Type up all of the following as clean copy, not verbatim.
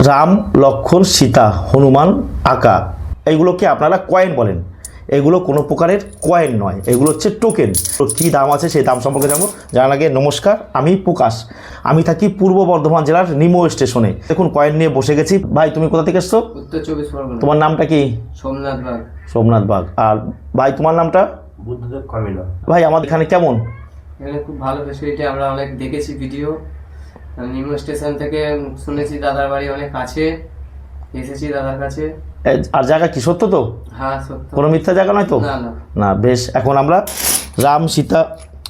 রাম, লক্ষ্মণ, সীতা, হনুমান আঁকা, এইগুলোকে আপনারা কয়েন বলেন। এগুলো কোনো প্রকারের কয়েন নয়, এগুলো হচ্ছে টোকেন। তো কী দাম আছে সেই দাম সম্পর্কে জানবো। জানার আগে নমস্কার, আমি প্রকাশ, আমি থাকি পূর্ব বর্ধমান জেলার নিমো স্টেশনে। দেখুন কয়েন নিয়ে বসে গেছি। ভাই তুমি কোথা থেকে এসছো? উত্তর 24 পরগনা। তোমার নামটা কি? সোমনাথ বাগ। সোমনাথ বাগ। আর ভাই তোমার নামটা? বুদ্ধদেব কামিলা। ভাই আমাদের এখানে কেমন? এখানে খুব ভালো ফেসিলিটি, আমরা অনেক দেখেছি ভিডিও। নিমো স্টেশন থেকে শুনেছি দাদার বাড়ি অনেক কাছে, এসেছি দাদার কাছে। আর জায়গা কি সত্য তো? হ্যাঁ সত্য, কোনো মিথ্যা জায়গা নয় তো? না না। না, বেশ। এখন আমরা রাম, সীতা,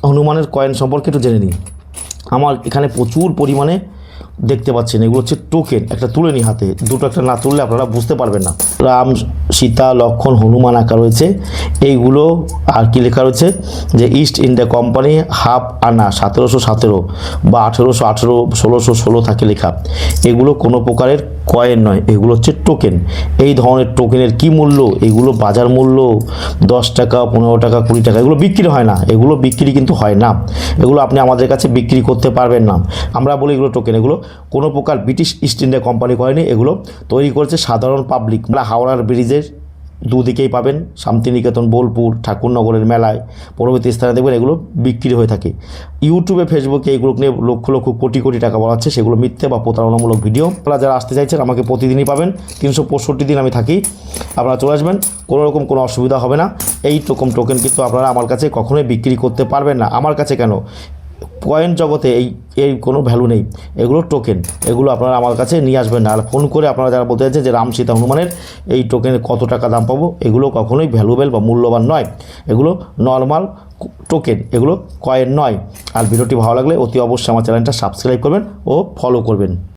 হনুমানের কয়েন সম্পর্কে একটু জেনে নিই। আমার এখানে প্রচুর পরিমাণে দেখতে পাচ্ছেন, এগুলো হচ্ছে টোকেন। একটা তুলে নিই হাতে, দুটো একটা না তুললে আপনারা বুঝতে পারবেন না। রাম, সীতা, লক্ষ্মণ, হনুমান আঁকা রয়েছে। এইগুলো আর কি লেখা রয়েছে যে ইস্ট ইন্ডিয়া কোম্পানি হাফ আনা 1717 বা 1818, 1616 থাকে লেখা। এগুলো কোনো প্রকারের কয়েন নয়, এগুলো হচ্ছে টোকেন। এই ধরনের টোকেনের কি মূল্য? এগুলো বাজার মূল্য 10 টাকা, 15 টাকা, 20 টাকা। এগুলো বিক্রি হয় না, এগুলো বিক্রি কিন্তু হয় না। এগুলো আপনি আমাদের কাছে বিক্রি করতে পারবেন না। আমরা বলি এগুলো টোকেন। এগুলো কোনো প্রকার ব্রিটিশ ইস্ট ইন্ডিয়া কোম্পানি করেনি, এগুলো তৈরি করেছে সাধারণ পাবলিক। আমরা হাওড়ার ব্রিজের দুদিকেই পাবেন, শান্তিনিকেতন, বোলপুর, ঠাকুরনগরের মেলায়, পরবর্তী স্থানে দেখবেন এগুলো বিক্রি হয়ে থাকে। ইউটিউবে, ফেসবুকে এগুলো নিয়ে লক্ষ লক্ষ কোটি কোটি টাকা বলা হচ্ছে, সেগুলো মিথ্যে বা প্রতারণামূলক ভিডিও। আপনারা যারা আসতে চাইছেন আমাকে প্রতিদিনই পাবেন, 365 দিন আমি থাকি। আপনারা চলে আসবেন, কোনো রকম কোনো অসুবিধা হবে না। এই টোকেন কিন্তু আপনারা আমার কাছে কখনোই বিক্রি করতে পারবেন না। আমার কাছে কেন, কয়েন জগতে এই কোনো ভ্যালু নেই। এগুলো টোকেন, এগুলো আপনারা আমার কাছে নিয়ে আসবেন না। আর ফোন করে আপনারা যারা বলতে চাইছেন যে রাম, সীতা, হনুমানের এই টোকেনের কত টাকা দাম পাবো, এগুলো কখনোই ভ্যালুয়েবল বা মূল্যবান নয়। এগুলো নর্মাল টোকেন, এগুলো কয়েন নয়। আর ভিডিওটি ভালো লাগলে অতি অবশ্যই আমার চ্যানেলটা সাবস্ক্রাইব করবেন ও ফলো করবেন।